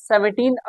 17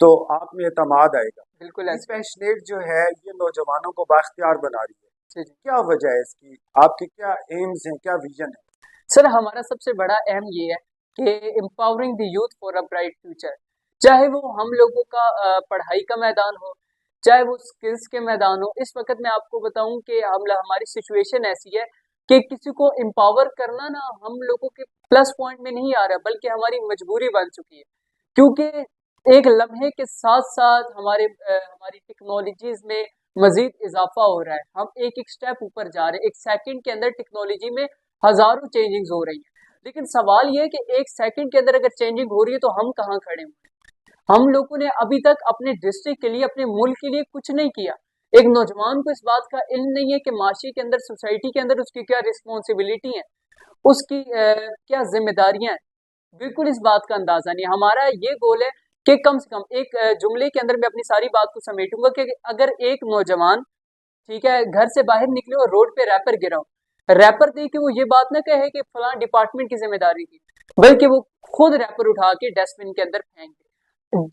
تو آپ میں اعتماد آئے گا. بالکل یہ ایسے پیشنیٹ جو ہے یہ نوجوانوں کو بااختیار بنا رہی ہے. جی جی کیا وجہ ہے اس کی؟ آپ کے کیا ایمز ہیں، کیا ویژن ہے؟ سر، ہمارا سب سے بڑا اہم یہ ہے کہ empowering the youth for a bright future, چاہے وہ ہم لوگوں کا پڑھائی کا میدان ہو، چاہے وہ اسکلس کے میدان ہو. اس وقت میں آپ کو بتاؤں کہ ہماری سچویشن ایسی ہے کہ کسی کو امپاور کرنا نا ہم لوگوں کے پلس پوائنٹ میں نہیں آ رہا، بلکہ ہماری مجبوری بن چکی ہے. کیونکہ ایک لمحے کے ساتھ ساتھ ہماری ٹیکنالوجیز میں مزید اضافہ ہو رہا ہے. ہم ایک ایک سٹیپ اوپر جا رہے ہیں. ایک سیکنڈ کے اندر ٹیکنالوجی میں ہزاروں چینجنگز ہو رہی ہیں. لیکن سوال یہ ہے کہ ایک سیکنڈ کے اندر اگر چینجنگ ہو رہی ہے تو ہم کہاں کھڑے ہوئے ہیں؟ ہم لوگوں نے ابھی تک اپنے ڈسٹرکٹ کے لیے، اپنے ملک کے لیے کچھ نہیں کیا. ایک نوجوان کو اس بات کا علم نہیں ہے کہ معاشی کے اندر، سوسائٹی کے اندر اس کی کیا رسپانسبلٹی ہیں، اس کی کیا ذمہ داریاں ہیں. بالکل اس بات کا اندازہ نہیں. ہمارا یہ گول ہے کہ کم سے کم ایک جملے کے اندر میں اپنی ساری بات کو سمیٹوں گا کہ اگر ایک نوجوان، ٹھیک ہے، گھر سے باہر نکلے اور روڈ پہ ریپر گرا ہو، ریپر دیکھ کے وہ یہ بات نہ کہے کہ فلاں ڈپارٹمنٹ کی ذمہ داری تھی، بلکہ وہ خود ریپر اٹھا کے ڈسٹ بن کے اندر پھینک دے.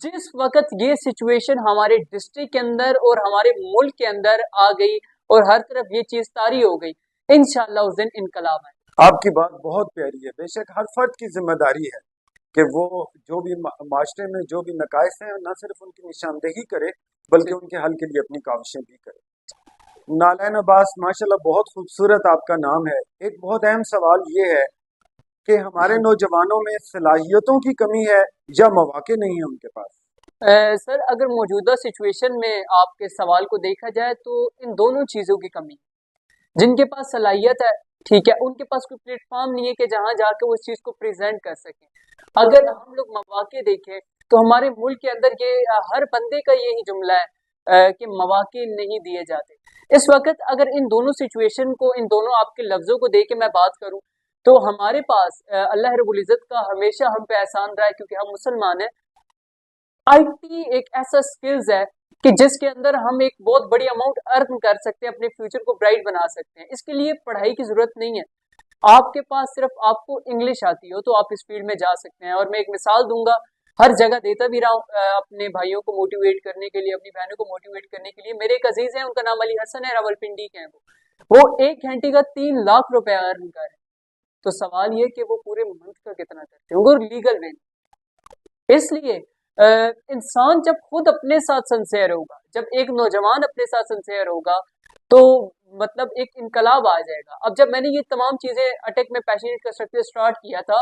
جس وقت یہ سچویشن ہمارے ڈسٹرکٹ کے اندر اور ہمارے ملک کے اندر آ گئی اور ہر طرف یہ چیز طاری ہو گئی، انشاءاللہ اس دن انقلاب ہے. آپ کی بات بہت پیاری ہے. بے شک ہر فرد کی ذمہ داری ہے کہ وہ جو بھی معاشرے میں جو بھی نقائص ہیں نہ صرف ان کی نشاندہی کرے بلکہ ان کے حل کے لیے اپنی کاوشیں بھی کرے. نالین عباس، ماشاءاللہ بہت خوبصورت آپ کا نام ہے. ایک بہت اہم سوال یہ ہے کہ ہمارے نوجوانوں میں صلاحیتوں کی کمی ہے یا مواقع نہیں ہے ان کے پاس؟ سر، اگر موجودہ سچویشن میں آپ کے سوال کو دیکھا جائے تو ان دونوں چیزوں کی کمی ہے. جن کے پاس صلاحیت ہے، ٹھیک ہے، ان کے پاس کوئی پلیٹ فارم نہیں ہے کہ جہاں جا کے وہ اس چیز کو پریزنٹ کر سکیں. اگر ہم لوگ مواقع دیکھیں تو ہمارے ملک کے اندر یہ ہر بندے کا یہی جملہ ہے کہ مواقع نہیں دیے جاتے. اس وقت اگر ان دونوں سچویشن کو، ان دونوں آپ کے لفظوں کو دیکھ کے میں بات کروں تو ہمارے پاس اللہ رب العزت کا ہمیشہ ہم پہ احسان رہا ہے، کیونکہ ہم مسلمان ہیں. آئی ٹی ایک ایسا سکلز ہے کہ جس کے اندر ہم ایک بہت بڑی اماؤنٹ ارن کر سکتے ہیں، اپنے فیوچر کو برائٹ بنا سکتے ہیں. اس کے لیے پڑھائی کی ضرورت نہیں ہے. آپ کے پاس صرف آپ کو انگلش آتی ہو تو آپ اس فیلڈ میں جا سکتے ہیں. اور میں ایک مثال دوں گا، ہر جگہ دیتا بھی رہا ہوں اپنے بھائیوں کو موٹیویٹ کرنے کے لیے، اپنی بہنوں کو موٹیویٹ کرنے کے لیے. میرے ایک عزیز ہیں، ان کا نام علی حسن ہے، راولپنڈی کے ہیں. وہ 1 گھنٹے کا 3 لاکھ روپے ارن کر رہے ہیں. تو سوال یہ کہ وہ پورے ملک کا کتنا کرتے ہیں، وہ لیگل وے. اس لیے انسان جب خود اپنے ساتھ سنسیئر ہوگا، جب ایک نوجوان اپنے ساتھ سنسیئر ہوگا تو مطلب ایک انقلاب آ جائے گا. اب جب میں نے یہ تمام چیزیں اٹیک میں پیشنیٹ کنسٹرکٹر اسٹارٹ کیا تھا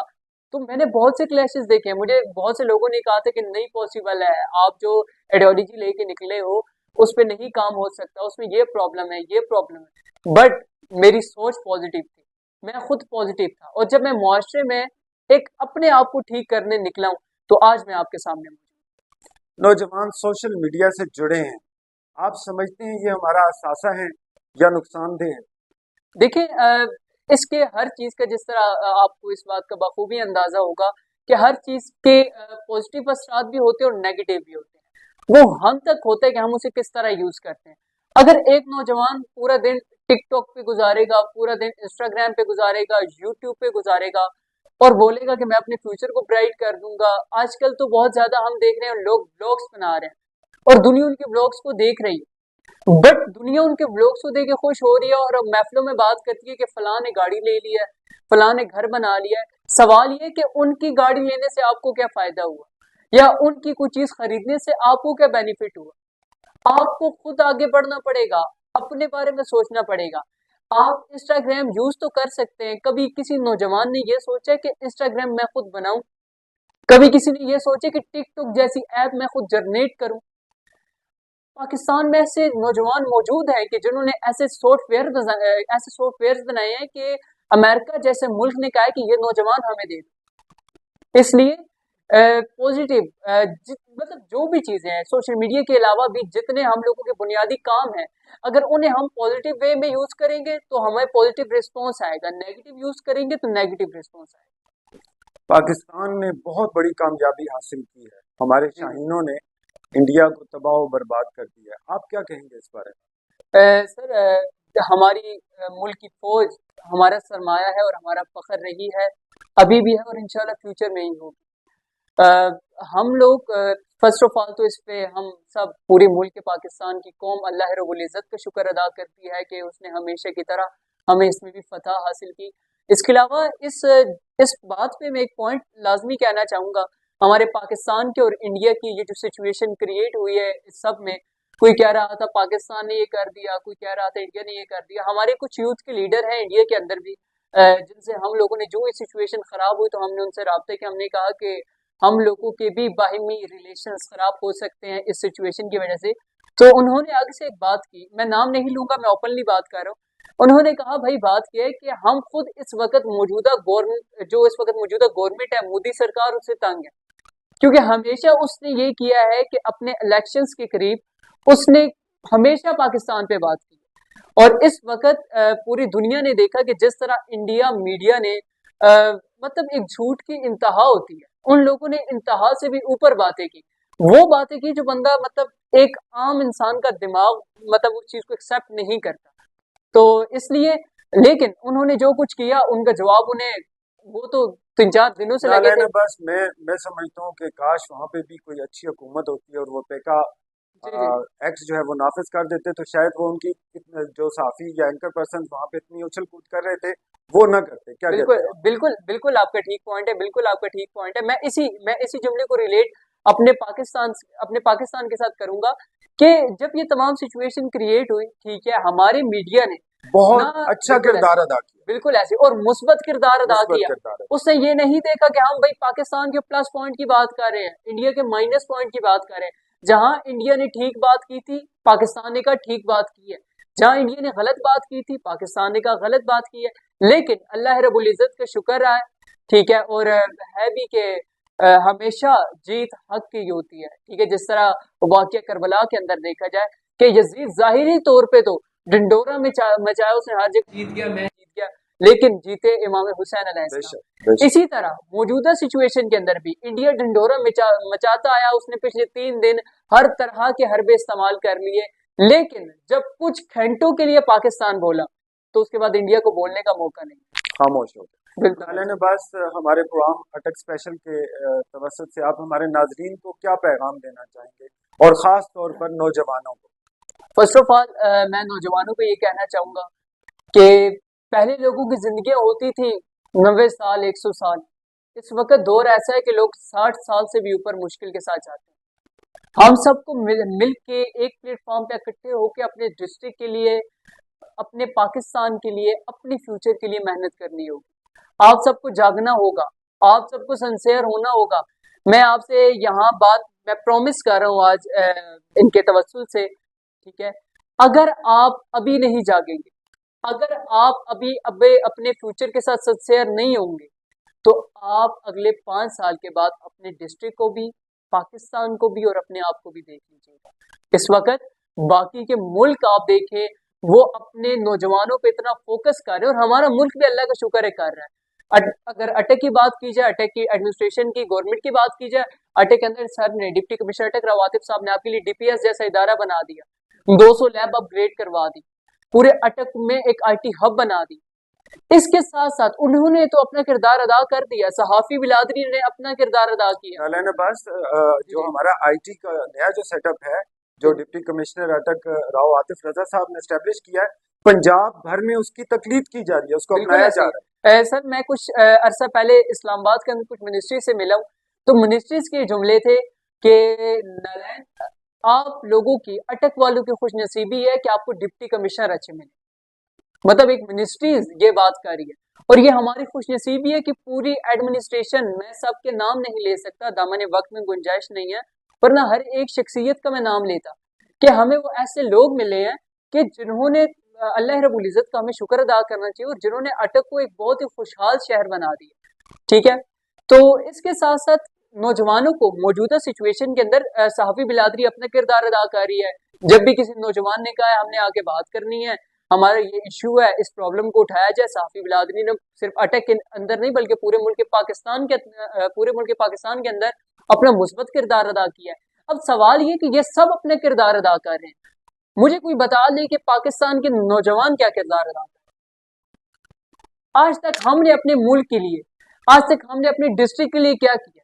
تو میں نے بہت سے کلیشز دیکھے. مجھے بہت سے لوگوں نے کہا تھا کہ نہیں پاسبل ہے، آپ جو آئیڈیالوجی لے کے نکلے ہو اس پہ نہیں کام ہو سکتا، اس میں یہ پرابلم ہے، یہ پرابلم ہے. بٹ میری سوچ پازیٹیو تھی، میں خود پازیٹیو تھا. اور جب میں معاشرے میں ایک اپنے آپ کو ٹھیک کرنے نکلا ہوں تو آج میں آپ کے سامنے ہوں. نوجوان سوشل میڈیا سے جڑے ہیں، آپ سمجھتے ہیں یہ ہمارا اثاثہ ہے یا نقصان دہ ہے؟ دیکھیں، اس کے ہر چیز کا، جس طرح آپ کو اس بات کا بخوبی اندازہ ہوگا کہ ہر چیز کے پازیٹیو اثرات بھی ہوتے ہیں اور نیگیٹو بھی ہوتے ہیں. وہ ہم تک ہوتا ہے کہ ہم اسے کس طرح یوز کرتے ہیں. اگر ایک نوجوان پورا دن ٹک ٹاک پہ گزارے گا، پورا دن انسٹاگرام پہ گزارے گا، یوٹیوب پہ گزارے گا اور بولے گا کہ میں اپنے فیوچر کو برائٹ کر دوں گا. آج کل تو بہت زیادہ ہم دیکھ رہے ہیں لوگ بلاگس بنا رہے ہیں اور دنیا ان کے بلاگس کو دیکھ رہی ہے. بٹ دنیا ان کے بلاگس کو دیکھ کے خوش ہو رہی ہے اور محفلوں میں بات کرتی ہے کہ فلاں نے گاڑی لے لی ہے، فلاں نے گھر بنا لیا ہے. سوال یہ کہ ان کی گاڑی لینے سے آپ کو کیا فائدہ ہوا، یا ان کی کوئی چیز خریدنے سے آپ کو کیا بینیفٹ ہوا؟ آپ کو خود آگے بڑھنا پڑے گا، اپنے بارے میں سوچنا پڑے گا. آپ انسٹاگرام یوز تو کر سکتے ہیں. کبھی کسی نوجوان نے یہ سوچا کہ انسٹاگرام میں خود بناؤں؟ کبھی کسی نے یہ سوچا کہ ٹک ٹاک جیسی ایپ میں خود جنریٹ کروں؟ پاکستان میں ایسے نوجوان موجود ہیں کہ جنہوں نے ایسے سافٹ ویئر بنائے ہیں کہ امریکہ جیسے ملک نے کہا ہے کہ یہ نوجوان ہمیں دے دو. اس لیے پازیٹیو مطلب جو بھی چیزیں ہیں سوشل میڈیا کے علاوہ بھی جتنے ہم لوگوں کے بنیادی کام ہیں، اگر انہیں ہم پازیٹیو وے میں یوز کریں گے تو ہمیں پازیٹیو رسپانس آئے گا، نیگیٹو یوز کریں گے تو نیگیٹو رسپانس آئے گا. پاکستان نے بہت بڑی کامیابی حاصل کی ہے، ہمارے شاہینوں نے انڈیا کو تباہ و برباد کر دیا ہے. آپ کیا کہیں گے اس بارے میں؟ سر، ہماری ملک کی فوج ہمارا سرمایہ ہے اور ہمارا فخر رہی ہے، ابھی بھی ہے اور انشاءاللہ فیوچر میں ہی ہوگی. ہم لوگ فرسٹ آف آل تو اس پہ ہم سب پورے ملک پاکستان کی قوم اللہ رب العزت کا شکر ادا کرتی ہے کہ اس نے ہمیشہ کی طرح ہمیں اس میں بھی فتح حاصل کی. اس کے علاوہ اس بات پہ میں ایک پوائنٹ لازمی کہنا چاہوں گا. ہمارے پاکستان کے اور انڈیا کی یہ جو سچویشن کریٹ ہوئی ہے اس سب میں، کوئی کہہ رہا تھا پاکستان نے یہ کر دیا، کوئی کہہ رہا تھا انڈیا نے یہ کر دیا. ہمارے کچھ یوتھ کے لیڈر ہیں انڈیا کے اندر بھی جن سے ہم لوگوں نے جو یہ سچویشن خراب ہوئی تو ہم نے ان سے رابطے کے ہم نے کہا کہ ہم لوگوں کے بھی باہمی ریلیشنز خراب ہو سکتے ہیں اس سچویشن کی وجہ سے. تو انہوں نے آگے سے ایک بات کی، میں نام نہیں لوں گا، میں اوپنلی بات کر رہا ہوں. انہوں نے کہا بھائی بات یہ ہے کہ ہم خود اس وقت موجودہ گورنمنٹ ہے مودی سرکار اس سے تنگ ہے، کیونکہ ہمیشہ اس نے یہ کیا ہے کہ اپنے الیکشنز کے قریب اس نے ہمیشہ پاکستان پہ بات کی. اور اس وقت پوری دنیا نے دیکھا کہ جس طرح انڈیا میڈیا نے مطلب ایک جھوٹ کی انتہا ہوتی ہے، ان لوگوں نے انتہا سے بھی اوپر باتیں کی، وہ باتیں کی جو بندہ مطلب ایک عام انسان کا دماغ مطلب اس چیز کو ایکسیپٹ نہیں کرتا. تو اس لیے لیکن انہوں نے جو کچھ کیا ان کا جواب انہیں وہ تو 3-4 دنوں سے لگے تھے. بس میں سمجھتا ہوں کہ کاش وہاں پہ بھی کوئی اچھی حکومت ہوتی ہے اور وہ پیکا ایکٹ جو ہے وہ نافذ کر دیتے تو شاید وہ ان کی جو صحافی یا اینکر پرسن وہاں پہ اتنی اچھل کود کر رہے تھے وہ نہ کرتے. کیا بالکل آپ کا ٹھیک پوائنٹ ہے، بالکل آپ کا ٹھیک پوائنٹ ہے. میں اسی جملے کو ریلیٹ اپنے پاکستان کے ساتھ کروں گا کہ جب یہ تمام سچویشن کریٹ ہوئی، ٹھیک ہے، ہمارے میڈیا نے بہت اچھا کردار ادا کیا، بالکل ایسے اور مثبت کردار ادا کیا. اس نے یہ نہیں دیکھا کہ ہم بھائی پاکستان کے پلس پوائنٹ کی بات کر رہے ہیں، انڈیا کے مائنس پوائنٹ کی بات کر رہے ہیں. جہاں انڈیا نے ٹھیک بات کی تھی پاکستان نے کہا ٹھیک بات کی ہے، جہاں انڈیا نے غلط بات کی تھی پاکستان نے کہا غلط بات کی ہے. لیکن اللہ رب العزت کا شکر ہے، ٹھیک ہے، اور ہے بھی کہ ہمیشہ جیت حق کی ہوتی ہے. ٹھیک ہے، جس طرح واقعہ کربلا کے اندر دیکھا جائے کہ یزید ظاہری طور پہ تو ڈنڈورا مچایا، اس نے ہر جگہ جیت گیا، میں جیت گیا، لیکن جیتے امام حسین علیہ السلام. اسی طرح موجودہ سچویشن کے اندر بھی انڈیا ڈنڈورا مچاتا آیا. اس نے پچھلے 3 دن ہر طرح کے حربے استعمال کر لیے، لیکن جب کچھ گھنٹوں کے لیے پاکستان بولا تو اس کے بعد انڈیا کو بولنے کا موقع نہیں، خاموش ہو گئے. بس ہمارے پروگرام اٹک اسپیشل کے توسط سے آپ ہمارے ناظرین کو کیا پیغام دینا چاہیں گے اور خاص طور پر نوجوانوں کو؟ فرسٹ آف آل میں نوجوانوں کو یہ کہنا چاہوں گا کہ پہلے لوگوں کی زندگیاں ہوتی تھی 90 سال 100 سال. اس وقت دور ایسا ہے کہ لوگ 60 سال سے بھی اوپر مشکل کے ساتھ جاتے ہیں. ہم سب کو مل کے ایک پلیٹ فارم پہ اکٹھے ہو کے اپنے ڈسٹرکٹ کے لیے، اپنے پاکستان کے لیے، اپنی فیوچر کے لیے محنت کرنی ہوگی. آپ سب کو جاگنا ہوگا، آپ سب کو سنسیئر ہونا ہوگا. میں آپ سے یہاں بات میں پرومس کر رہا ہوں آج ان کے توسل سے، ٹھیک ہے، اگر آپ ابھی نہیں جاگیں گے، اگر آپ ابھی اپنے فیوچر کے ساتھ سنسیئر نہیں ہوں گے تو آپ اگلے 5 سال کے بعد اپنے ڈسٹرکٹ کو بھی، پاکستان کو بھی اور اپنے آپ کو بھی دیکھ لیجیے گا. اس وقت باقی کے ملک آپ دیکھیں وہ اپنے نوجوانوں پہ اتنا فوکس کر رہے ہیں اور ہمارا ملک بھی اللہ کا شکر ہے کر رہا ہے. اگر اٹک کی بات کی جائے، اٹک کی ایڈمنسٹریشن کی، گورنمنٹ کی بات کی جائے، اٹک کے اندر سر نے ڈپٹی کمشنر اٹک رواتب صاحب نے آپ کے لیے ڈی پی ایس جیسا ادارہ بنا دیا، 200 لیب اپ گریڈ کروا دی، پورے اٹک میں ایک آئی ٹی ہب بنا دی. اس کے ساتھ ساتھ انہوں نے تو اپنا کردار ادا کر دیا، صحافی بلادری نے اپنا کردار ادا کیا. بس جو ہمارا آئی ٹی کا نیا جو سیٹ اپ ہے جو ڈپٹی کمشنر اٹک راؤ عاطف رضا صاحب نے اسٹیبلش کیا ہے، پنجاب بھر میں اس کی تقلید کی جا رہی ہے، اس کو اپنایا جا رہا ہے. سر میں کچھ عرصہ پہلے اسلام آباد کے اندر کچھ منسٹری سے ملا ہوں، تو منسٹریز کے جملے تھے کہ نالین آپ لوگوں کی، اٹک والوں کی خوش نصیبی ہے کہ آپ کو ڈپٹی کمشنر اچھے ملے. مطلب ایک منسٹریز یہ بات کر رہی ہے اور یہ ہماری خوش نصیبی ہے کہ پوری ایڈمنسٹریشن، میں سب کے نام نہیں لے سکتا، دامن وقت میں گنجائش نہیں ہے، ورنہ ہر ایک شخصیت کا میں نام لیتا کہ ہمیں وہ ایسے لوگ ملے ہیں کہ جنہوں نے اللہ رب العزت کا ہمیں شکر ادا کرنا چاہیے اور جنہوں نے اٹک کو ایک بہت ہی خوشحال شہر بنا دیا. ٹھیک ہے، تو اس کے ساتھ ساتھ نوجوانوں کو موجودہ سچویشن کے اندر صحافی بلادری اپنا کردار ادا کر رہی ہے. جب بھی کسی نوجوان نے کہا ہے ہم نے آ کے بات کرنی ہے، ہمارا یہ ایشو ہے، اس پرابلم کو اٹھایا جائے، صحافی بلادری نے صرف اٹک کے اندر نہیں بلکہ پورے ملک پاکستان کے اندر اپنا مثبت کردار ادا کیا ہے. اب سوال یہ کہ یہ سب اپنے کردار ادا کر رہے ہیں، مجھے کوئی بتا دے کہ پاکستان کے نوجوان کیا کردار ادا کر رہے ہیں. آج تک ہم نے اپنے ملک کے لیے، آج تک ہم نے اپنے ڈسٹرکٹ کے لیے کیا کیا؟